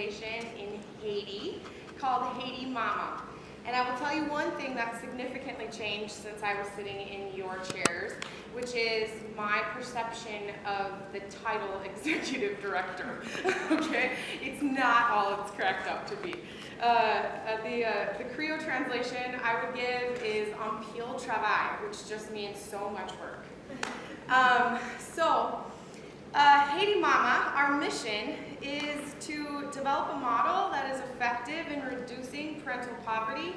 organization in Haiti called HaitiMama. And I will tell you one thing that's significantly changed since I was sitting in your chairs, which is my perception of the title executive director. Okay? It's not all it's cracked up to be. The Creole translation I would give is en pile travail, which just means so much work. HaitiMama, our mission is to develop a model that is effective in reducing parental poverty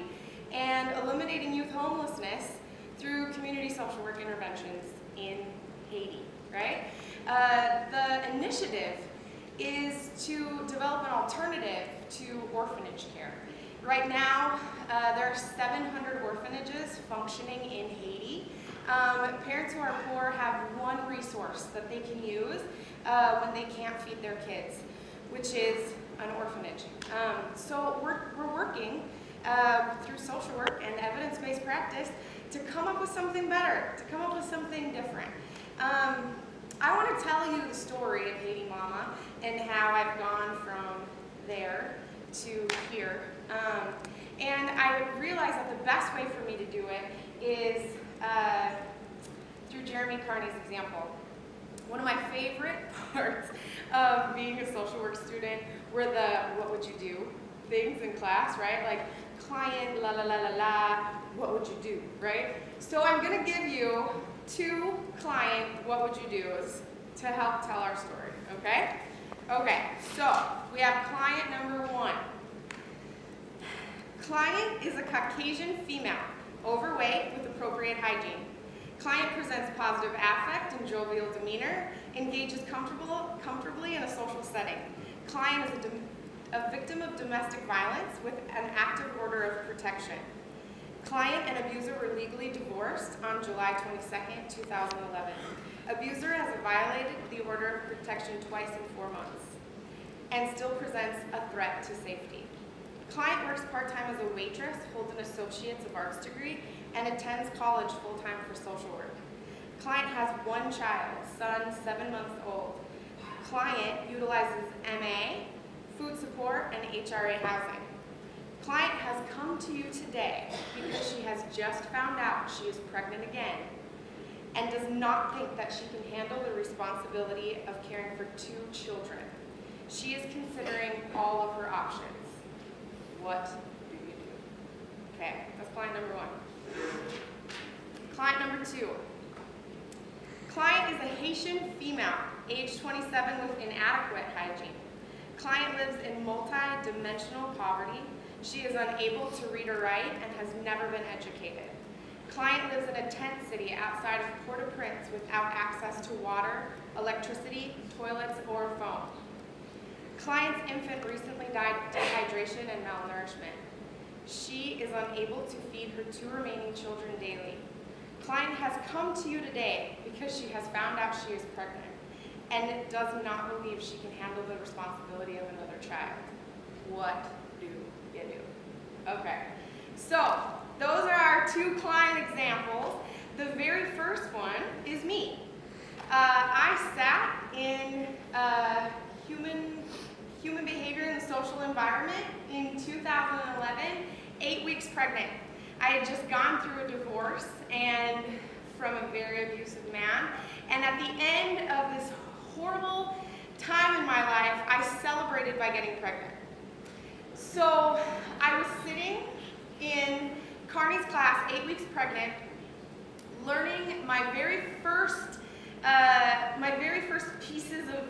and eliminating youth homelessness through community social work interventions in Haiti, right? The initiative is to develop an alternative to orphanage care. Right now, there are 700 orphanages functioning in Haiti. Parents who are poor have one resource that they can use when they can't feed their kids, which is an orphanage. So we're working through social work and evidence-based practice to come up with something better, to come up with something different. I want to tell you the story of HaitiMama and how I've gone from there to here. And I realized that the best way for me to do it is through Jeremy Carney's example. One of my favorite parts of being a social work student were the what would you do things in class, right? Like client, la la la la la, what would you do, right? So I'm gonna give you 2 client what would you do's to help tell our story, okay? Okay, so we have client number 1. Client is a Caucasian female, overweight with appropriate hygiene. Client presents positive affect and jovial demeanor, engages comfortably in a social setting. Client is a victim of domestic violence with an active order of protection. Client and abuser were legally divorced on July 22nd, 2011. Abuser has violated the order of protection twice in 4 months and still presents a threat to safety. Client works part-time as a waitress, holds an Associate's of Arts degree, and attends college full-time for social work. Client has 1 child, son 7 months old. Client utilizes MA, food support, and HRA housing. Client has come to you today because she has just found out she is pregnant again and does not think that she can handle the responsibility of caring for 2 children. She is considering all of her options. What do you do? Okay, that's client number 1. Client number 2. Client is a Haitian female, age 27 with inadequate hygiene. Client lives in multi-dimensional poverty. She is unable to read or write and has never been educated. Client lives in a tent city outside of Port-au-Prince without access to water, electricity, toilets, or phone. Client's infant recently died of dehydration and malnourishment. She is unable to feed her 2 remaining children daily. Client has come to you today because she has found out she is pregnant and does not believe she can handle the responsibility of another child. What do you do? Okay, so those are our 2 client examples. The very first one is me. I sat in human behavior in the social environment in 2011, 8 weeks pregnant. I had just gone through a divorce and from a very abusive man, and at the end of this horrible time in my life, I celebrated by getting pregnant. So I was sitting in Carney's class, 8 weeks pregnant, learning my very first pieces of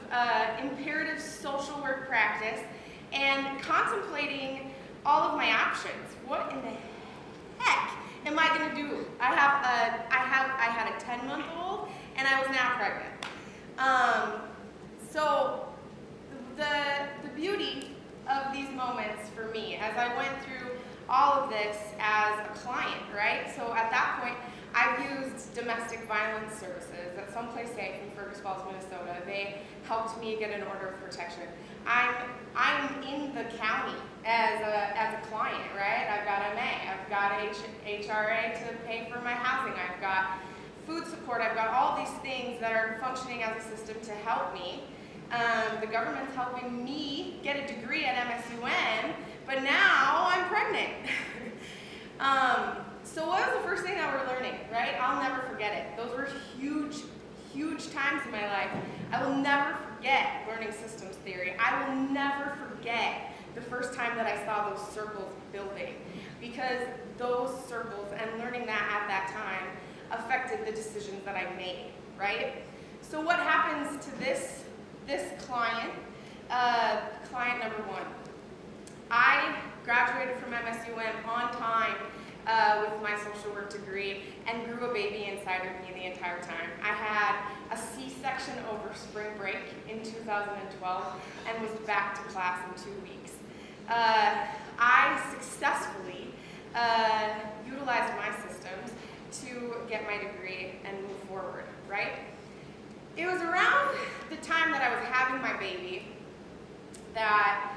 imperative social work practice and contemplating all of my options. What in the heck am I going to do? I had a 10-month-old and I was now pregnant. So the beauty of these moments for me, as I went through all of this as a client, right? So at that point, I've used domestic violence services at someplace safe in Fergus Falls, Minnesota. They helped me get an order of protection. I'm in the county as a client, right? I've got MA, I've got HRA to pay for my housing, I've got food support, I've got all these things that are functioning as a system to help me The government's helping me get a degree at MSUN, but now I'm pregnant. So what was the first thing that we're learning, right? I'll never forget it. Those were huge, huge times in my life. I will never forget learning systems theory. I will never forget the first time that I saw those circles building, because those circles and learning that at that time affected the decisions that I made, right? So what happens to this client, client number one? I graduated from MSUN on time with my social work degree and grew a baby inside of me the entire time. I had a C-section over spring break in 2012 and was back to class in 2 weeks. I successfully utilized my systems to get my degree and move forward, right? It was around the time that I was having my baby that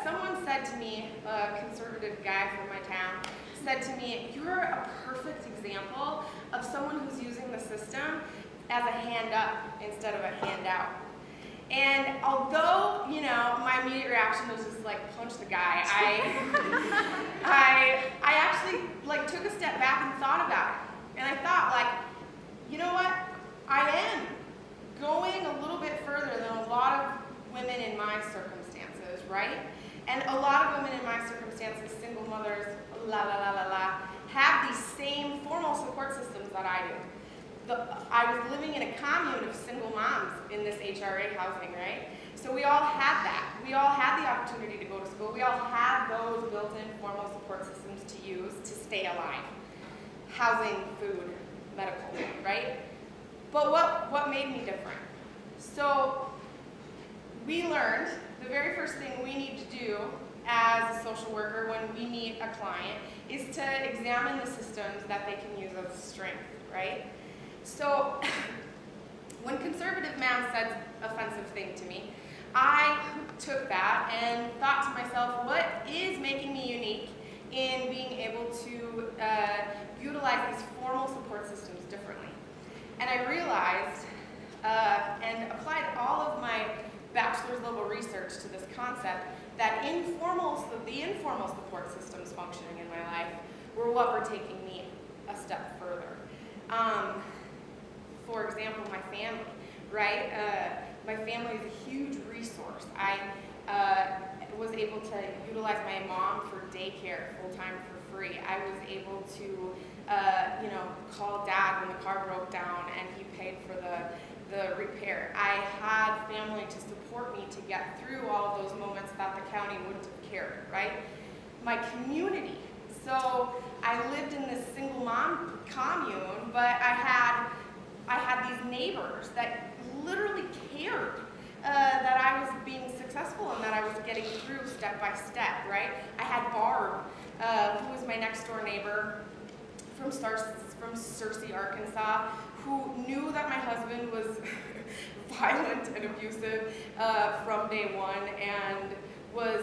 someone said to me, a conservative guy from my town, said to me, "You're a perfect example of someone who's using the system as a hand up instead of a handout." And although, you know, my immediate reaction was just like, punch the guy, I actually like took a step back and thought about it. And I thought, like, you know what? I am going a little bit further than a lot of women in my circumstances, right? And a lot of women in my circumstances, single mothers, have these same formal support systems that I do. I was living in a commune of single moms in this HRA housing, right? So we all had that. We all had the opportunity to go to school. We all had those built-in formal support systems to use to stay alive. Housing, food, medical, right? But what made me different? So we learned the very first thing we need to do as a social worker when we meet a client is to examine the systems that they can use as a strength, right? So when conservative man said offensive thing to me, I took that and thought to myself, what is making me unique in being able to utilize these formal support systems differently? And I realized and applied all of my bachelor's level research to this concept that the informal support systems functioning in my life were what were taking me a step further. For example, my family, right? My family is a huge resource. I was able to utilize my mom for daycare full-time for free. I was able to, call Dad when the car broke down and he paid for the repair. I had family to support me to get through all of those moments that the county wouldn't have cared, right? My community. So I lived in this single mom commune, but I had these neighbors that literally cared that I was being successful and that I was getting through step by step, right? I had Barb, who was my next door neighbor from Searcy, Arkansas, who knew that my husband was violent and abusive from day one, and was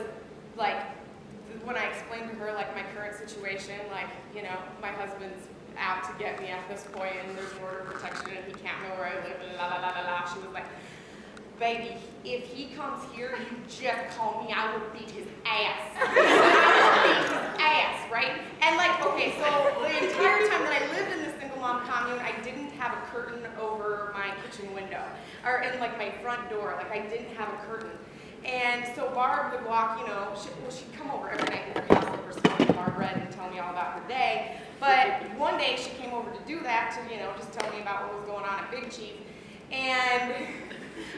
like, when I explained to her like my current situation, like, you know, my husband's out to get me at this point and there's an order of protection and he can't know where I live and la la la la la. She was like, baby, if he comes here, you just call me, I will beat his ass. I will beat his ass, right? And like, okay, so the entire time that I lived in this single mom commune, I didn't have a curtain over my kitchen window, or in like my front door, like I didn't have a curtain. And so Barb would walk, you know, she'd come over every night with her house slippers, smoking Barb and tell me all about her day. But one day she came over to do that, to, you know, just tell me about what was going on at Big Chief. And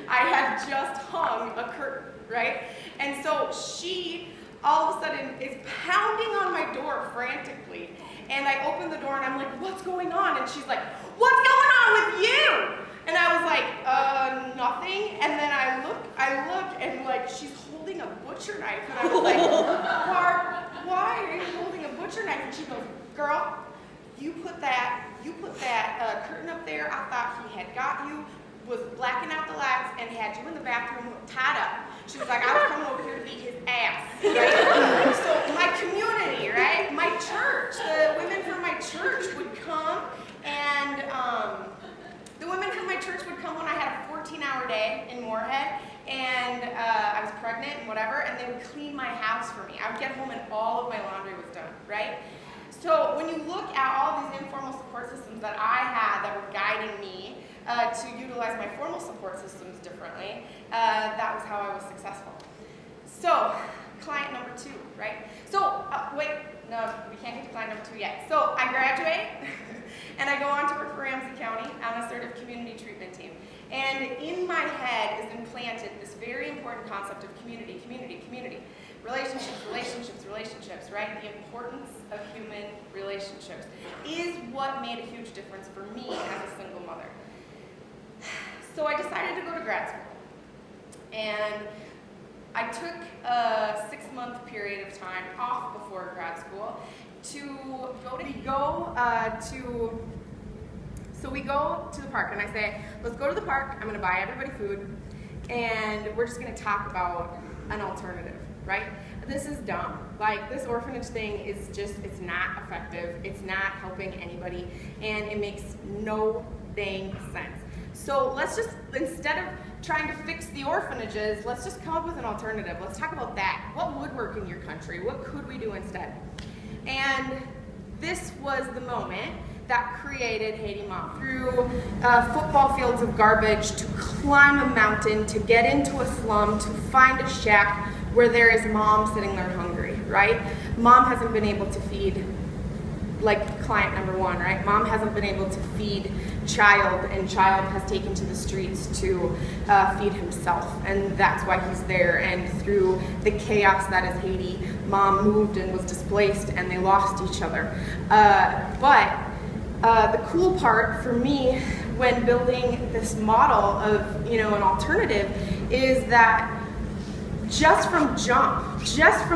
I had just hung a curtain, right? And so she all of a sudden is pounding on my door frantically. And I open the door and I'm like, what's going on? And she's like, what's going on with you? And I was like, nothing. And then I look, and like, she's holding a butcher knife. And I was like, Barb, why are you holding a butcher knife? And she goes, girl, you put that curtain up there. I thought he had got you, was blacking out the lights, and had you in the bathroom tied up. She was like, I was coming over here to beat his ass. Right? So my community, right? My church, the women from my church would come, and the women from my church would come when I had a 14-hour day in Moorhead, and I was pregnant and whatever, and they would clean my house for me. I would get home and all of my laundry was done, right? So when you look at all these informal support systems that I had that were guiding me to utilize my formal support systems differently, that was how I was successful. So, client number 2, right? So, wait, no, we can't get to client number 2 yet. So, I graduate, and I go on to work for Ramsey County on a assertive community treatment team. And in my head is implanted this very important concept of community, community, community. Relationships, relationships, relationships, right? The importance of human relationships is what made a huge difference for me as a single mother. So I decided to go to grad school. And I took a 6-month period of time off before grad school to we go to the park, and I say, let's go to the park, I'm gonna buy everybody food, and we're just gonna talk about an alternative, right? This is dumb. Like, this orphanage thing is just, it's not effective, it's not helping anybody, and it makes no dang sense. So let's just, instead of trying to fix the orphanages, let's just come up with an alternative. Let's talk about that. What would work in your country? What could we do instead? And this was the moment that created Haiti Mama. Through football fields of garbage, to climb a mountain, to get into a slum, to find a shack where there is mom sitting there hungry, right? Mom hasn't been able to feed, like client number 1, right? Mom hasn't been able to feed child, and child has taken to the streets to feed himself, and that's why he's there. And through the chaos that is Haiti, mom moved and was displaced, and they lost each other. But the cool part for me when building this model of, an alternative is that just from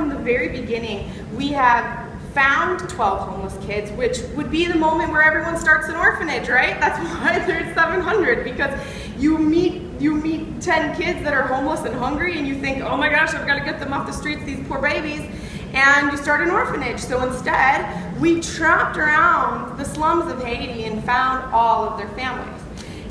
the very beginning, we have found 12 homeless kids, which would be the moment where everyone starts an orphanage, right? That's why there's 700, because you meet 10 kids that are homeless and hungry, and you think, oh my gosh, I've got to get them off the streets, these poor babies, and you start an orphanage. So instead, we tramped around the slums of Haiti and found all of their families.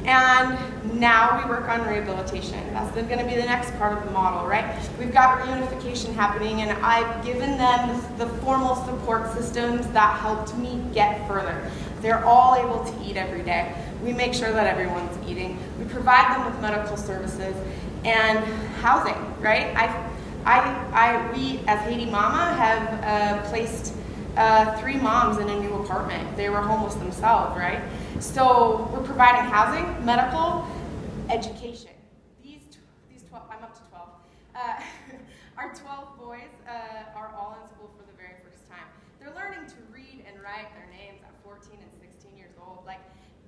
And now we work on rehabilitation. That's going to be the next part of the model, right? We've got reunification happening, and I've given them the formal support systems that helped me get further. They're all able to eat every day. We make sure that everyone's eating. We provide them with medical services and housing, right? We, as Haiti Mama, have placed 3 moms in a new apartment. They were homeless themselves, right? So we're providing housing, medical, education. These 12, I'm up to 12. Our 12 boys are all in school for the very first time. They're learning to read and write their names at 14 and 16 years old. Like,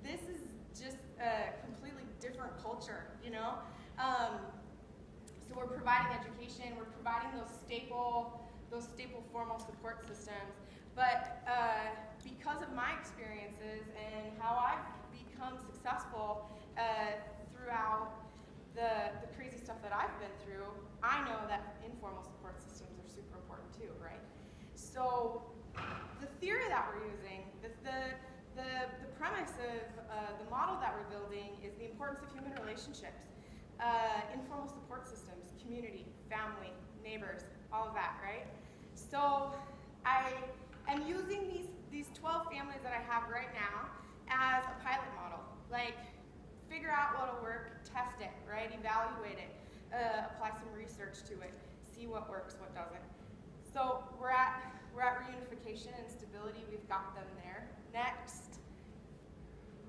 this is just a completely different culture, So we're providing education, we're providing those staple formal support systems. But because of my experiences and how I've become successful throughout the crazy stuff that I've been through, I know that informal support systems are super important too, right? So the theory that we're using, the premise of the model that we're building is the importance of human relationships, informal support systems, community, family, neighbors, all of that, right? So I am using these 12 families that I have right now as a pilot model. Like, figure out what'll work, test it, right? Evaluate it, apply some research to it, see what works, what doesn't. So we're at reunification and stability. We've got them there. Next,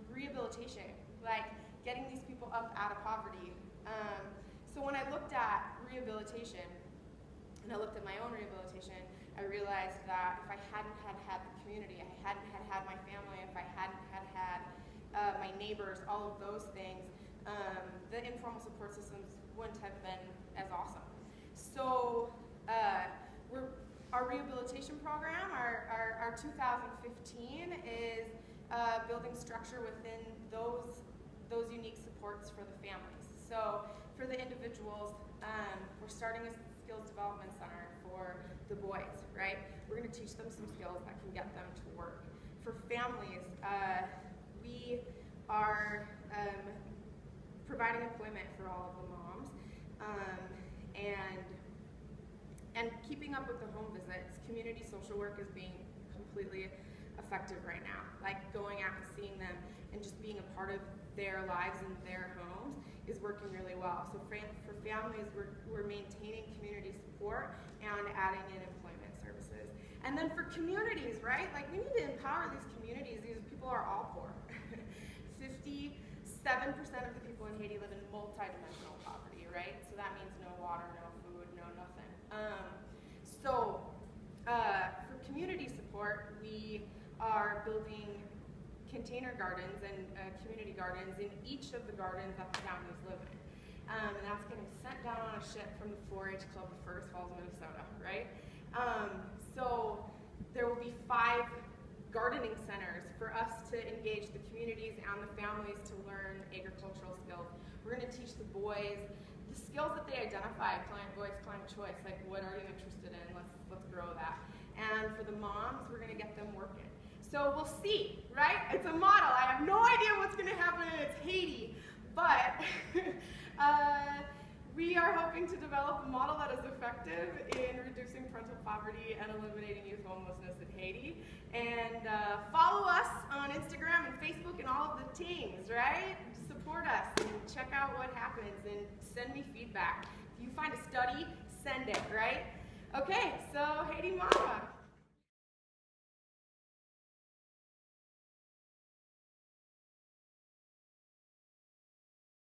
rehabilitation, like getting these people up out of poverty. So when I looked at rehabilitation, and I looked at my own rehabilitation, I realized that if I hadn't had the community, I hadn't had my family, if I hadn't had my neighbors, all of those things, the informal support systems wouldn't have been as awesome. So our rehabilitation program, our 2015 is building structure within those unique supports for the families. So for the individuals, we're starting a skills development center for the boys, right? We're going to teach them some skills that can get them to work. For families, we are providing employment for all of the moms, and keeping up with the home visits. Community social work is being completely effective right now. Like going out and seeing them and just being a part of their lives and their homes is working really well. So for families, we're maintaining community support and adding in employment services. And then for communities, right? Like we need to empower these communities. These people are all poor. 57% of the people in Haiti live in multidimensional poverty, right? So that means no water, no food, no nothing. For community support, we are building container gardens and community gardens in each of the gardens that the families live in. And that's getting sent down on a ship from the 4-H Club of First Falls, Minnesota, right? So there will be 5 gardening centers for us to engage the communities and the families to learn agricultural skills. We're going to teach the boys the skills that they identify, client voice, client choice, like what are you interested in, let's grow that. And for the moms, we're going to get them working. So we'll see, right? It's a model. I have no idea what's going to happen, and it's Haiti, but we are hoping to develop a model that is effective in reducing parental poverty and eliminating youth homelessness in Haiti. And follow us on Instagram and Facebook and all of the things, right? Support us and check out what happens and send me feedback. If you find a study, send it, right? Okay, so Haiti Mama.